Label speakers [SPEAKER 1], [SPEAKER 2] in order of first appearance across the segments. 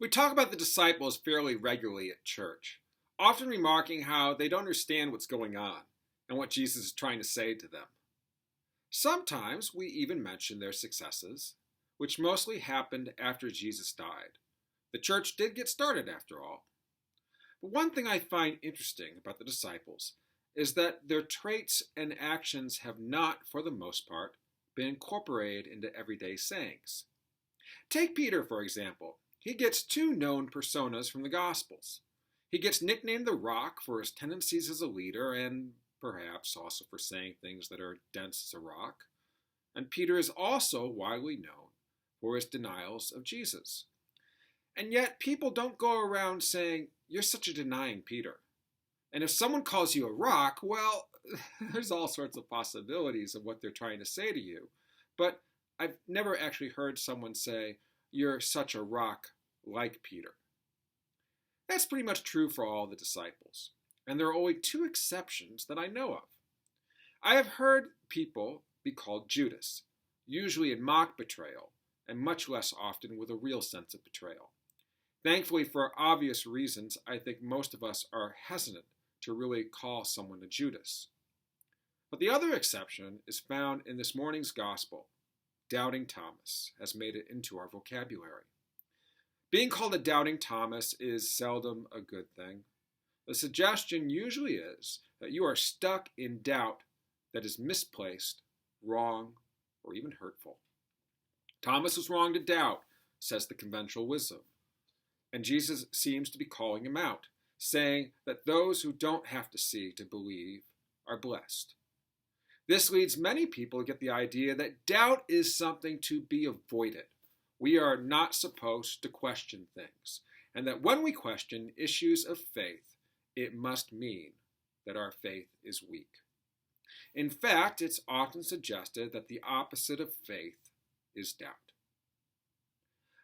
[SPEAKER 1] We talk about the disciples fairly regularly at church, often remarking how they don't understand what's going on and what Jesus is trying to say to them. Sometimes we even mention their successes, which mostly happened after Jesus died. The church did get started after all. But one thing I find interesting about the disciples is that their traits and actions have not, for the most part, been incorporated into everyday sayings. Take Peter, for example. He gets two known personas from the Gospels. He gets nicknamed the Rock for his tendencies as a leader and perhaps also for saying things that are dense as a rock. And Peter is also widely known for his denials of Jesus. And yet people don't go around saying, "You're such a denying Peter." And if someone calls you a rock, well, there's all sorts of possibilities of what they're trying to say to you. But I've never actually heard someone say, "You're such a rock like Peter." That's pretty much true for all the disciples. And there are only two exceptions that I know of. I have heard people be called Judas, usually in mock betrayal, and much less often with a real sense of betrayal. Thankfully, for obvious reasons, I think most of us are hesitant to really call someone a Judas. But the other exception is found in this morning's gospel. Doubting Thomas has made it into our vocabulary. Being called a doubting Thomas is seldom a good thing. The suggestion usually is that you are stuck in doubt that is misplaced, wrong, or even hurtful. Thomas was wrong to doubt, says the conventional wisdom. And Jesus seems to be calling him out, saying that those who don't have to see to believe are blessed. This leads many people to get the idea that doubt is something to be avoided. We are not supposed to question things, and that when we question issues of faith, it must mean that our faith is weak. In fact, it's often suggested that the opposite of faith is doubt.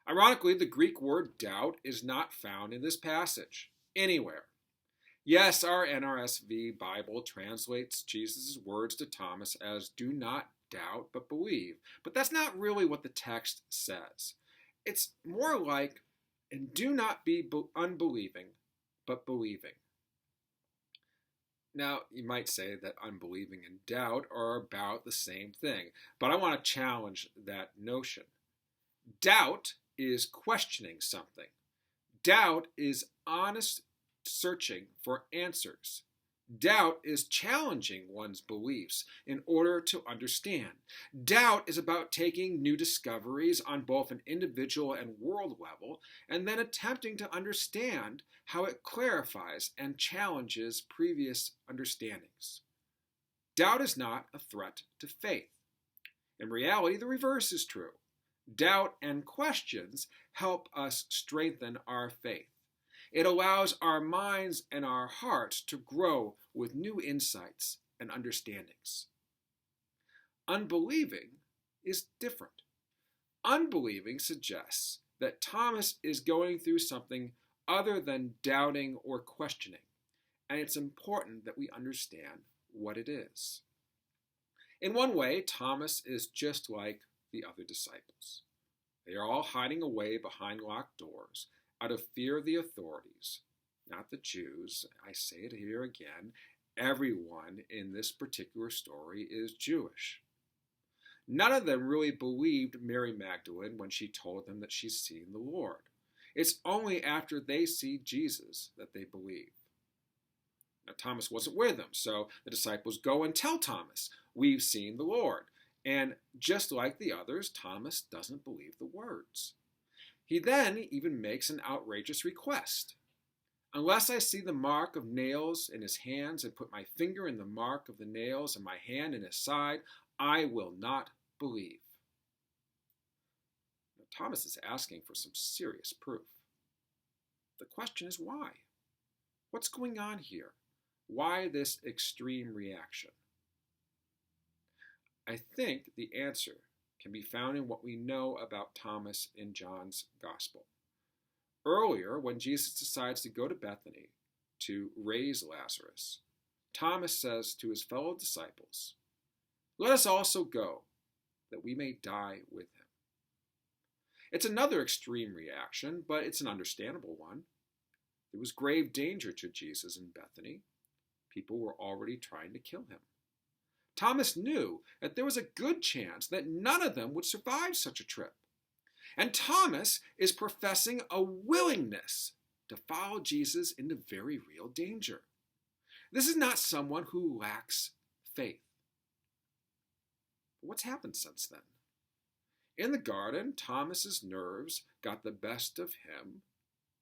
[SPEAKER 1] Ironically, the Greek word doubt is not found in this passage anywhere. Yes, our NRSV Bible translates Jesus' words to Thomas as "do not doubt, but believe." But that's not really what the text says. It's more like, "and do not be unbelieving, but believing." Now, you might say that unbelieving and doubt are about the same thing, but I want to challenge that notion. Doubt is questioning something. Doubt is honest searching for answers. Doubt is challenging one's beliefs in order to understand. Doubt is about taking new discoveries on both an individual and world level and then attempting to understand how it clarifies and challenges previous understandings. Doubt is not a threat to faith. In reality, the reverse is true. Doubt and questions help us strengthen our faith. It allows our minds and our hearts to grow with new insights and understandings. Unbelieving is different. Unbelieving suggests that Thomas is going through something other than doubting or questioning, and it's important that we understand what it is. In one way, Thomas is just like the other disciples. They are all hiding away behind locked doors out of fear of the authorities, not the Jews. I say it here again, everyone in this particular story is Jewish. None of them really believed Mary Magdalene when she told them that she's seen the Lord. It's only after they see Jesus that they believe. Now, Thomas wasn't with them, so the disciples go and tell Thomas, "We've seen the Lord." And just like the others, Thomas doesn't believe the words. He then even makes an outrageous request. "Unless I see the mark of nails in his hands and put my finger in the mark of the nails and my hand in his side, I will not believe." Now, Thomas is asking for some serious proof. The question is why? What's going on here? Why this extreme reaction? I think the answer can be found in what we know about Thomas in John's Gospel. Earlier, when Jesus decides to go to Bethany to raise Lazarus, Thomas says to his fellow disciples, "Let us also go, that we may die with him." It's another extreme reaction, but it's an understandable one. There was grave danger to Jesus in Bethany. People were already trying to kill him. Thomas knew that there was a good chance that none of them would survive such a trip. And Thomas is professing a willingness to follow Jesus into very real danger. This is not someone who lacks faith. But what's happened since then? In the garden, Thomas's nerves got the best of him.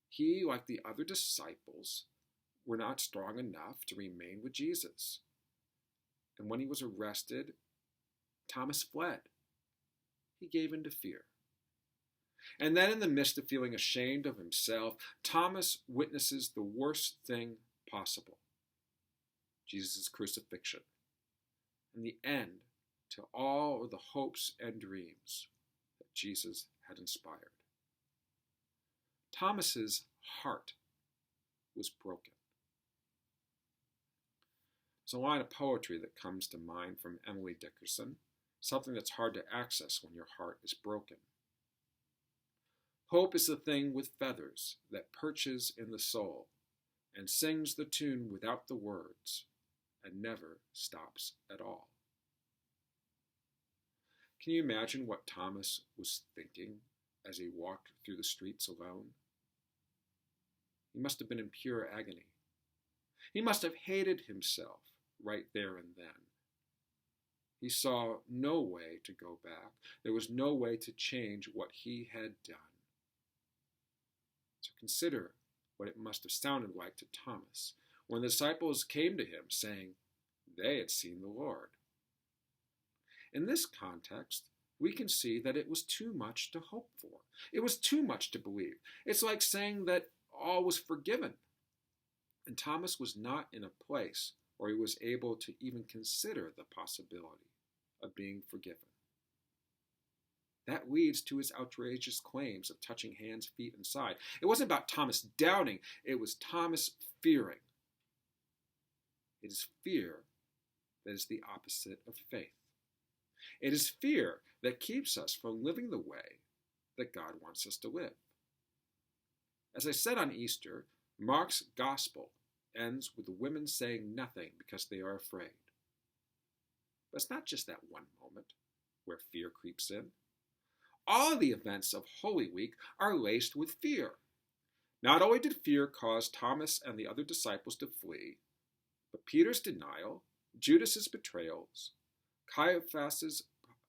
[SPEAKER 1] He, like the other disciples, were not strong enough to remain with Jesus. And when he was arrested, Thomas fled. He gave in to fear. And then in the midst of feeling ashamed of himself, Thomas witnesses the worst thing possible: Jesus' crucifixion, and the end to all of the hopes and dreams that Jesus had inspired. Thomas's heart was broken. There's a line of poetry that comes to mind from Emily Dickerson, something that's hard to access when your heart is broken. Hope is the thing with feathers that perches in the soul and sings the tune without the words and never stops at all. Can you imagine what Thomas was thinking as he walked through the streets alone? He must have been in pure agony. He must have hated himself right there and then. He saw no way to go back. There was no way to change what he had done. So consider what it must have sounded like to Thomas when the disciples came to him saying they had seen the Lord. In this context, we can see that it was too much to hope for. It was too much to believe. It's like saying that all was forgiven. And Thomas was not in a place where he was able to even consider the possibility of being forgiven. That leads to his outrageous claims of touching hands, feet, and side. It wasn't about Thomas doubting, it was Thomas fearing. It is fear that is the opposite of faith. It is fear that keeps us from living the way that God wants us to live. As I said on Easter, Mark's gospel ends with the women saying nothing because they are afraid. But it's not just that one moment where fear creeps in. All the events of Holy Week are laced with fear. Not only did fear cause Thomas and the other disciples to flee, but Peter's denial, Judas's betrayals, Caiaphas's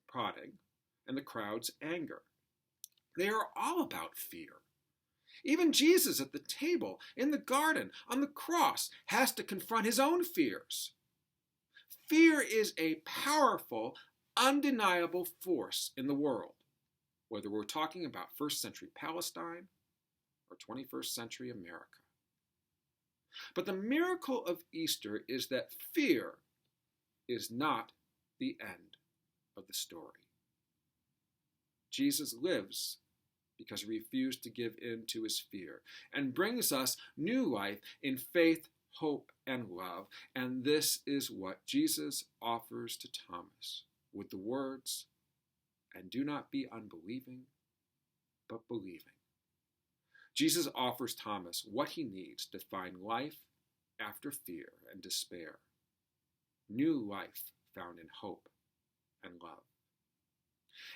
[SPEAKER 1] prodding, and the crowd's anger. They are all about fear. Even Jesus at the table, in the garden, on the cross, has to confront his own fears. Fear is a powerful, undeniable force in the world, whether we're talking about first century Palestine or 21st century America. But the miracle of Easter is that fear is not the end of the story. Jesus lives because he refused to give in to his fear and brings us new life in faith, hope, and love. And this is what Jesus offers to Thomas with the words, "And do not be unbelieving, but believing." Jesus offers Thomas what he needs to find life after fear and despair, new life found in hope and love.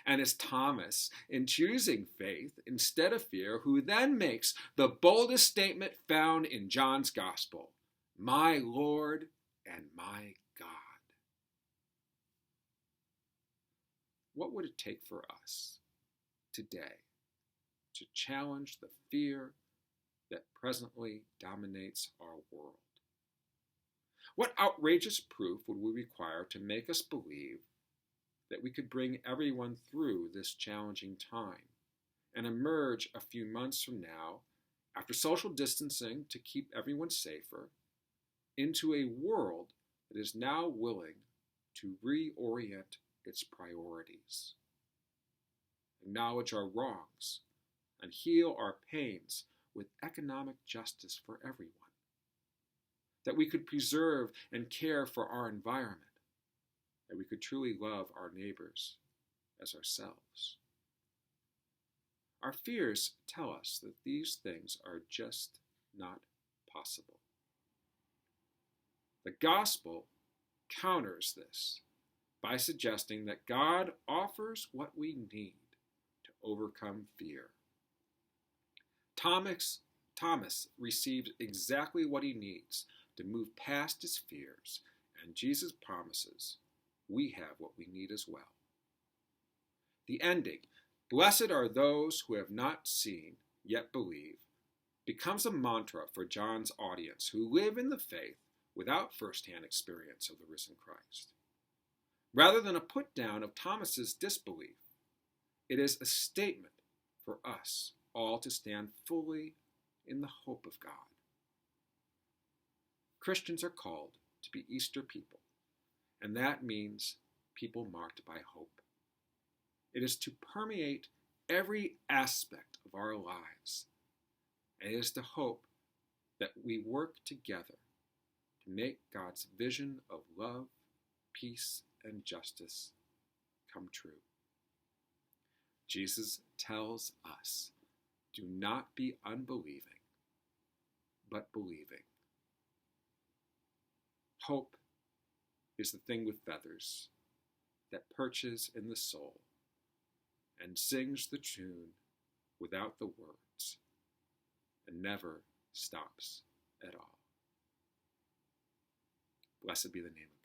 [SPEAKER 1] And it's Thomas, in choosing faith instead of fear, who then makes the boldest statement found in John's Gospel: "My Lord and my God." What would it take for us today to challenge the fear that presently dominates our world? What outrageous proof would we require to make us believe that we could bring everyone through this challenging time and emerge a few months from now, after social distancing to keep everyone safer, into a world that is now willing to reorient its priorities, acknowledge our wrongs, and heal our pains with economic justice for everyone? That we could preserve and care for our environment, that we could truly love our neighbors as ourselves. Our fears tell us that these things are just not possible. The gospel counters this by suggesting that God offers what we need to overcome fear. Thomas received exactly what he needs to move past his fears, and Jesus promises we have what we need as well. The ending, "Blessed are those who have not seen, yet believe," becomes a mantra for John's audience who live in the faith without first-hand experience of the risen Christ. Rather than a put-down of Thomas's disbelief, it is a statement for us all to stand fully in the hope of God. Christians are called to be Easter people, and that means people marked by hope. It is to permeate every aspect of our lives, and it is to hope that we work together to make God's vision of love, peace, and justice come true. Jesus tells us, do not be unbelieving, but believing. Hope is the thing with feathers that perches in the soul and sings the tune without the words and never stops at all. Blessed be the name of